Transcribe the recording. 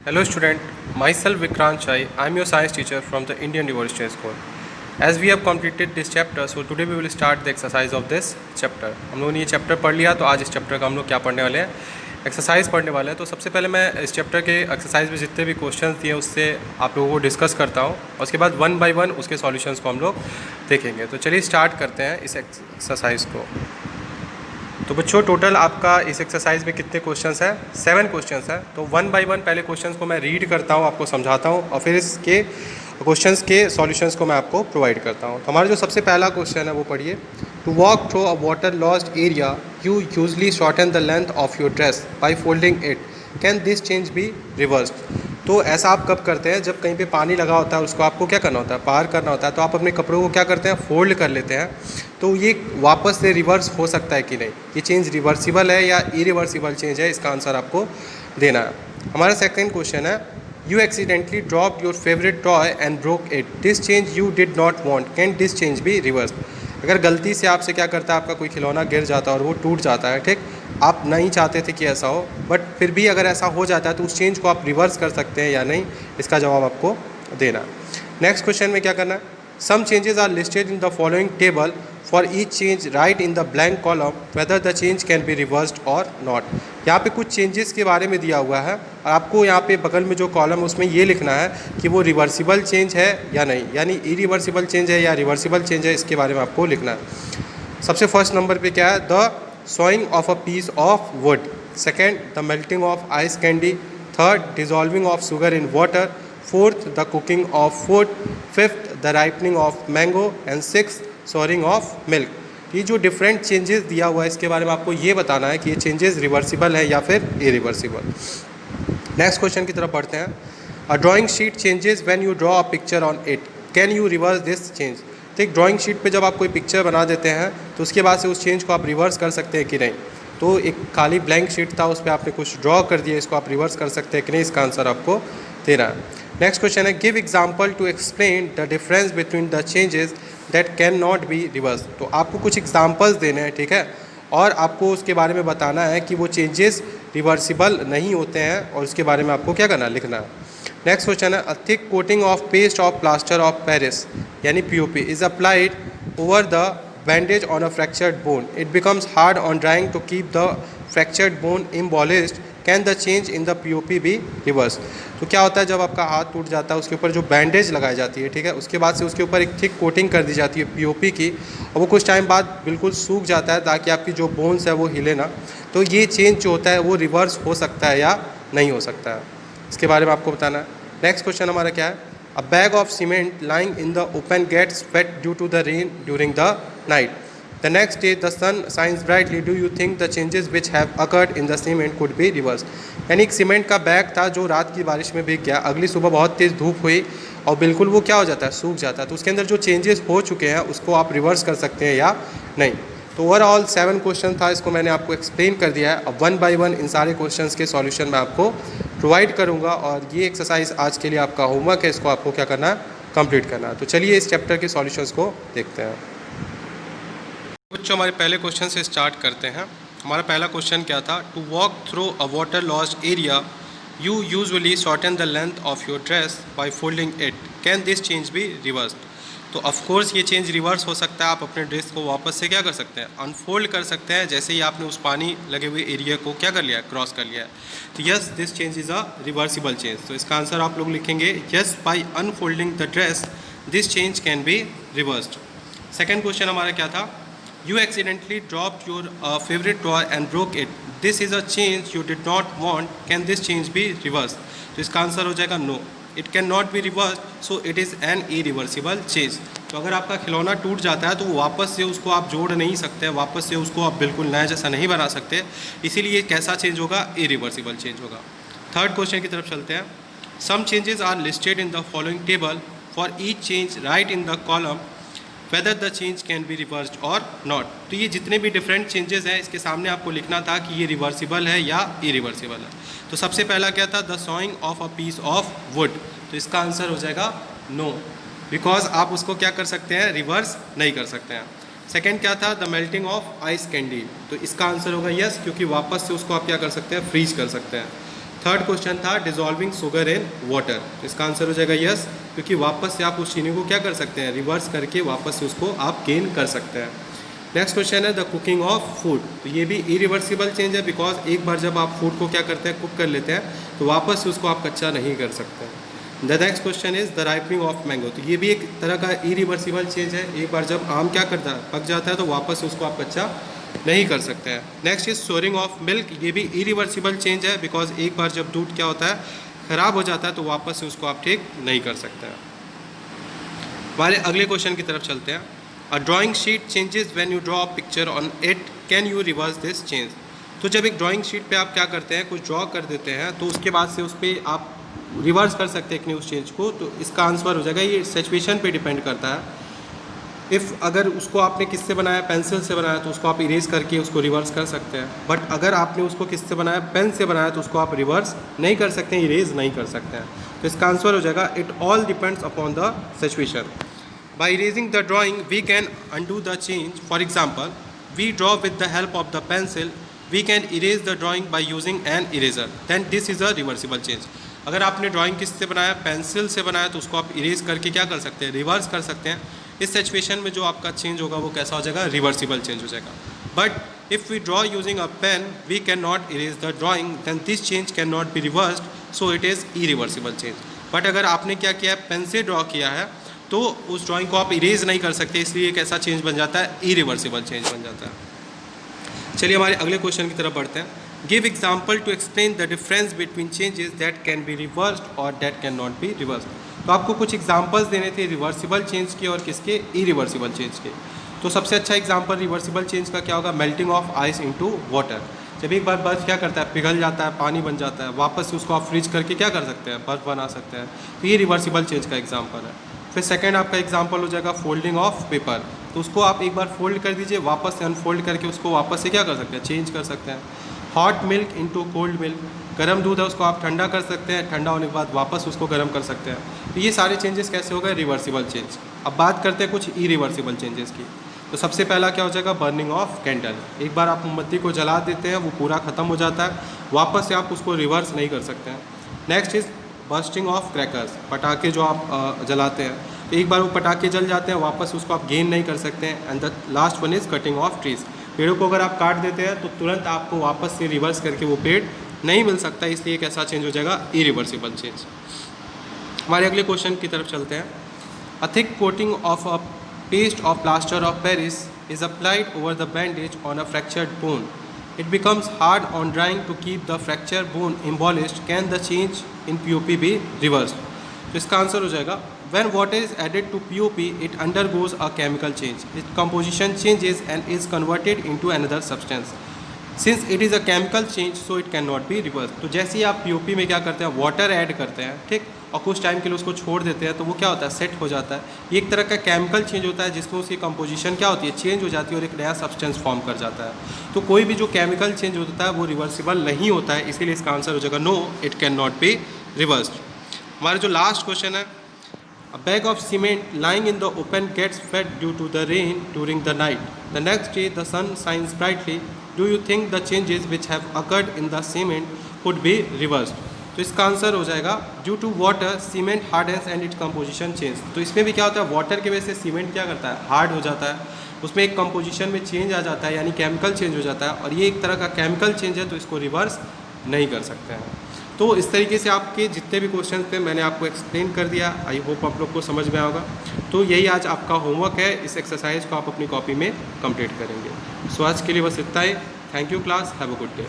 Hello student, myself Vikrant Chai. I am your science teacher from the Indian University School. As we have completed this chapter, so today we will start the exercise of this chapter. हम लोगों ने ये chapter पढ़ लिया, तो आज इस chapter का हम लोग क्या पढ़ने वाले हैं, एक्सरसाइज पढ़ने वाले हैं। तो सबसे पहले मैं इस चैप्टर के एक्सरसाइज में जितने भी क्वेश्चंस दिए उससे आप लोगों को डिस्कस करता हूँ, और उसके बाद वन बाय वन उसके सॉल्यूशंस को हम लोग देखेंगे। तो चलिए स्टार्ट करते हैं इस एक्सरसाइज को। तो बच्चों टोटल आपका इस एक्सरसाइज में कितने क्वेश्चंस हैं? 7 क्वेश्चंस हैं। तो वन बाय वन पहले क्वेश्चंस को मैं रीड करता हूँ, आपको समझाता हूँ, और फिर इसके क्वेश्चंस के सॉल्यूशंस को मैं आपको प्रोवाइड करता हूँ। तो हमारा जो सबसे पहला क्वेश्चन है वो पढ़िए। To walk through a water lost area you usually shorten the length of your dress by folding it, can this change be reversed? तो ऐसा आप कब करते हैं? जब कहीं पे पानी लगा होता है उसको आपको क्या करना होता है, पार करना होता है, तो आप अपने कपड़ों को क्या करते हैं, फोल्ड कर लेते हैं। तो ये वापस से रिवर्स हो सकता है कि नहीं, ये चेंज रिवर्सिबल है या इरिवर्सिबल चेंज है, इसका आंसर आपको देना है। हमारा सेकंड क्वेश्चन है, you accidentally drop your favourite toy and broke it, this change you did not want, can this change be reverse? अगर गलती से आपसे क्या करता है, आपका कोई खिलौना गिर जाता है और वो टूट जाता है, ठीक, आप नहीं चाहते थे कि ऐसा हो, बट फिर भी अगर ऐसा हो जाता है तो उस चेंज को आप रिवर्स कर सकते हैं या नहीं, इसका जवाब आपको देना है। नेक्स्ट क्वेश्चन में क्या करना है, some changes are listed in the following table, for each change write in the blank column whether the change can be reversed और नॉट। यहाँ पे कुछ चेंजेस के बारे में दिया हुआ है, और आपको यहाँ पे बगल में जो कॉलम है उसमें ये लिखना है कि वो रिवर्सिबल चेंज है या नहीं, यानी इरिवर्सिबल चेंज है या रिवर्सिबल चेंज है, इसके बारे में आपको लिखना है। सबसे फर्स्ट नंबर पे क्या है, the sawing of a piece of wood. Second, the melting of ice candy. Third, dissolving of sugar in water. Fourth, the cooking of food. Fifth, the ripening of mango. And sixth, souring of milk. ये जो different changes दिया हुआ है इसके बारे में आपको ये बताना है कि ये चेंजेस रिवर्सिबल है या फिर इरिवर्सिबल। नेक्स्ट क्वेश्चन की तरफ बढ़ते हैं। A drawing sheet changes when you draw a picture on it, can you reverse this change? तो एक ड्राइंग शीट पे जब आप कोई पिक्चर बना देते हैं तो उसके बाद से उस चेंज को आप रिवर्स कर सकते हैं कि नहीं? तो एक खाली ब्लैंक शीट था, उस पर आपने कुछ ड्रॉ कर दिया, इसको आप रिवर्स कर सकते हैं कि नहीं, इसका आंसर आपको देना है। नेक्स्ट क्वेश्चन है, give example to explain the difference between the changes that can not be reverse. तो आपको कुछ एग्जाम्पल्स देने हैं, ठीक है, और आपको उसके बारे में बताना है कि वो चेंजेस रिवर्सिबल नहीं होते हैं, और उसके बारे में आपको क्या करना है, लिखना है। नेक्स्ट क्वेश्चन है, a thick coating of paste of plaster of Paris यानी POP is applied over the bandage on a fractured bone, it becomes hard on drying to keep the fractured bone immobilised, can the change in the POP be reverse? तो क्या होता है, जब आपका हाथ टूट जाता है उसके ऊपर जो बैंडेज लगाई जाती है, ठीक है, उसके बाद से उसके ऊपर एक थिक कोटिंग कर दी जाती है पीओपी की, और वो कुछ टाइम बाद बिल्कुल सूख जाता है ताकि आपकी जो बोन्स है वो हिले ना। तो ये चेंज जो होता है वो रिवर्स हो सकता है या नहीं हो सकता है, इसके बारे में आपको बताना है। नेक्स्ट क्वेश्चन हमारा क्या है, अ bag of cement lying in the open gets wet due to the rain during the night. The next day the sun shines brightly. Do you think the changes which have occurred in the cement could be reversed? यानी एक cement का bag था जो रात की बारिश में भीग गया, अगली सुबह बहुत तेज़ धूप हुई और बिल्कुल वो क्या हो जाता है, सूख जाता है। तो उसके अंदर जो चेंजेस हो चुके हैं उसको आप रिवर्स कर सकते हैं या नहीं? तो ओवरऑल 7 क्वेश्चन था, इसको मैंने आपको एक्सप्लेन कर दिया है। अब वन बाय वन इन सारे क्वेश्चंस के सॉल्यूशन मैं आपको प्रोवाइड करूंगा, और ये एक्सरसाइज आज के लिए आपका होमवर्क है, इसको आपको क्या करना है, कंप्लीट करना है। तो चलिए इस चैप्टर के सॉल्यूशंस को देखते हैं। बच्चों हमारे पहले क्वेश्चन से स्टार्ट करते हैं। हमारा पहला क्वेश्चन क्या था, to walk through a water lost area you usually shorten the length of your dress by folding it, can this change be reversed? तो ऑफकोर्स ये चेंज रिवर्स हो सकता है, आप अपने ड्रेस को वापस से क्या कर सकते हैं, अनफोल्ड कर सकते हैं, जैसे ही आपने उस पानी लगे हुए एरिया को क्या कर लिया, क्रॉस कर लिया है। तो yes, this change is a reversible change. तो इसका आंसर आप लोग लिखेंगे yes, by unfolding the dress this change can be reversed. Second question हमारा क्या था, you accidentally dropped your favourite toy and broke it, this is a change you did not want, can this change be reverse? तो इसका answer हो जाएगा no, it can not be reverse, so it is an irreversible change. तो अगर आपका खिलौना टूट जाता है तो वापस से उसको आप जोड़ नहीं सकते, वापस से उसको आप बिल्कुल नया जैसा नहीं बना सकते, इसीलिए कैसा चेंज होगा, इरिवर्सिबल चेंज होगा। थर्ड क्वेश्चन की तरफ चलते हैं। Some changes are listed in the following table, for each change write in the column whether the change can be reversed और नॉट। तो ये जितने भी डिफरेंट चेंजेस हैं इसके सामने आपको लिखना था कि ये रिवर्सिबल है या इरिवर्सिबल है। तो सबसे पहला क्या था, the sawing of a piece of wood, तो इसका आंसर हो जाएगा नो, बिकॉज आप उसको क्या कर सकते हैं, रिवर्स नहीं कर सकते हैं। सेकेंड क्या था, the melting of ice candy, तो इसका आंसर होगा यस, क्योंकि वापस से उसको आप क्या कर सकते हैं, फ्रीज कर सकते हैं। थर्ड क्वेश्चन था डिजॉल्विंग शुगर इन वाटर, तो इसका आंसर हो जाएगा यस, क्योंकि वापस से आप उस चीनी को क्या कर सकते हैं, रिवर्स करके वापस से उसको आप गेन कर सकते हैं। नेक्स्ट क्वेश्चन है द कुकिंग ऑफ फूड, तो ये भी इरिवर्सिबल चेंज है, बिकॉज एक बार जब आप फूड को क्या करते हैं, कुक कर लेते हैं, तो वापस से उसको आप कच्चा नहीं कर सकते। The next question is the ripening of mango, तो ये भी एक तरह का इरिवर्सिबल चेंज है, एक बार जब आम क्या करता है, पक जाता है, तो वापस से उसको आप कच्चा नहीं कर सकते हैं। Next is storing of milk, ये भी इरिवर्सिबल चेंज है, बिकॉज एक बार जब दूध क्या होता है, ख़राब हो जाता है, तो वापस से उसको आप ठीक नहीं कर सकते हैं। हमारे अगले क्वेश्चन की तरफ चलते हैं। A drawing sheet changes when you draw a picture on it, can you reverse this change, तो जब एक ड्राइंग शीट पे आप क्या करते हैं, कुछ ड्रॉ कर देते हैं, तो उसके बाद से उस पर आप रिवर्स कर सकते हैं कि नहीं उस चेंज को, तो इसका आंसर हो जाएगा, ये सिचुएशन पे डिपेंड करता है। इफ़ अगर उसको आपने किससे बनाया, पेंसिल से बनाया, तो उसको आप इरेज करके उसको रिवर्स कर सकते हैं, बट अगर आपने उसको किससे बनाया, पेन से बनाया, तो उसको आप रिवर्स नहीं कर सकते हैं, इरेज नहीं कर सकते हैं। तो इसका आंसर हो जाएगा it all depends upon the situation. By erasing the drawing we can undo the change, for example we draw with the help of the pencil, we can erase the drawing by using an eraser, then this is a reversible change. अगर आपने drawing किससे बनाया, pencil से बनाया, तो उसको आप erase करके क्या कर सकते हैं, रिवर्स कर सकते हैं। इस सिचुएशन में जो आपका चेंज होगा वो कैसा हो जाएगा, रिवर्सिबल चेंज हो जाएगा। But if we draw using a pen we can not erase the drawing, then this change can not be reversed, so it is irreversible change. But अगर आपने क्या किया है, पेन से ड्रॉ किया है, तो उस ड्राइंग को आप इरेज नहीं कर सकते, इसलिए एक ऐसा चेंज बन जाता है, इरिवर्सिबल चेंज बन जाता है। चलिए हमारे अगले क्वेश्चन की तरफ बढ़ते हैं। Give example to explain the difference between changes that can be reversed और that can not be reversed, तो आपको कुछ एग्जांपल्स देने थे रिवर्सिबल चेंज के और किसके, इरिवर्सिबल चेंज के। तो सबसे अच्छा एग्जांपल रिवर्सिबल चेंज का क्या होगा, melting of ice into water. जब एक बार बर्फ़ क्या करता है, पिघल जाता है, पानी बन जाता है, वापस से उसको आप फ्रीज करके क्या कर सकते हैं, बर्फ़ बना सकते हैं, तो ये रिवर्सिबल चेंज का एग्जाम्पल है। फिर सेकेंड आपका एग्जाम्पल हो जाएगा फोल्डिंग ऑफ पेपर, तो उसको आप एक बार फोल्ड कर दीजिए, वापस से अनफोल्ड करके उसको वापस से क्या कर सकते हैं, चेंज कर सकते हैं। Hot milk into cold milk, गर्म दूध है उसको आप ठंडा कर सकते हैं, ठंडा होने के बाद वापस उसको गर्म कर सकते हैं। तो ये सारे चेंजेस कैसे हो गए, रिवर्सिबल चेंज। अब बात करते हैं कुछ इरिवर्सिबल चेंजेस की। तो सबसे पहला क्या हो जाएगा, बर्निंग ऑफ कैंडल। एक बार आप मोमबत्ती को जला देते हैं, वो पूरा ख़त्म हो जाता है, वापस से आप उसको रिवर्स नहीं कर सकते हैं। Next is bursting of crackers, पटाखे जो आप जलाते हैं, तो एक बार वो पटाखे जल जाते हैं, वापस उसको आप गेन नहीं कर सकते हैं। And the last one is cutting of trees, पेड़ों को अगर आप काट देते हैं तो तुरंत आपको वापस से रिवर्स करके वो पेड़ नहीं मिल सकता, इसलिए एक ऐसा चेंज हो जाएगा, इरिवर्सिबल चेंज। हमारे अगले क्वेश्चन की तरफ चलते हैं। A thick coating of a paste of plaster of Paris is applied over the bandage on a fractured bone, it becomes hard on drying to keep the fracture bone immobilised, can the change in POP be reversed, तो इसका answer हो जाएगा when water is added to POP it undergoes a chemical change, its composition changes and is converted into another substance, since it is a chemical change so it cannot be reversed। तो जैसे ही आप POP में क्या करते हैं, water add करते हैं, ठीक, और कुछ टाइम के लिए उसको छोड़ देते हैं, तो वो क्या होता है, सेट हो जाता है। ये एक तरह का केमिकल चेंज होता है जिसमें उसकी कंपोजिशन क्या होती है, चेंज हो जाती है और एक नया सब्सटेंस फॉर्म कर जाता है। तो कोई भी जो केमिकल चेंज होता है वो रिवर्सिबल नहीं होता है, इसीलिए इसका आंसर हो जाएगा no, it can not be reversed. हमारा जो लास्ट क्वेश्चन है, a bag of cement lying in the open gets wet due to the rain during the night. The next day the sun shines brightly. Do you think the changes which have occurred in the cement could be reversed? तो इसका answer हो जाएगा due to water cement hardens and its composition change. तो इसमें भी क्या होता है, वाटर की वजह से सीमेंट क्या करता है, हार्ड हो जाता है, उसमें एक कंपोजिशन में चेंज आ जाता है, यानी केमिकल चेंज हो जाता है, और ये एक तरह का केमिकल चेंज है, तो इसको रिवर्स नहीं कर सकते हैं। तो इस तरीके से आपके जितने भी क्वेश्चन थे मैंने आपको एक्सप्लेन कर दिया, आई होप आप लोग को समझ में आएगा। तो यही आज आपका होमवर्क है, इस एक्सरसाइज को आप अपनी कॉपी में कंप्लीट करेंगे। सो आज के लिए बस इतना ही। Thank you class, have a good day.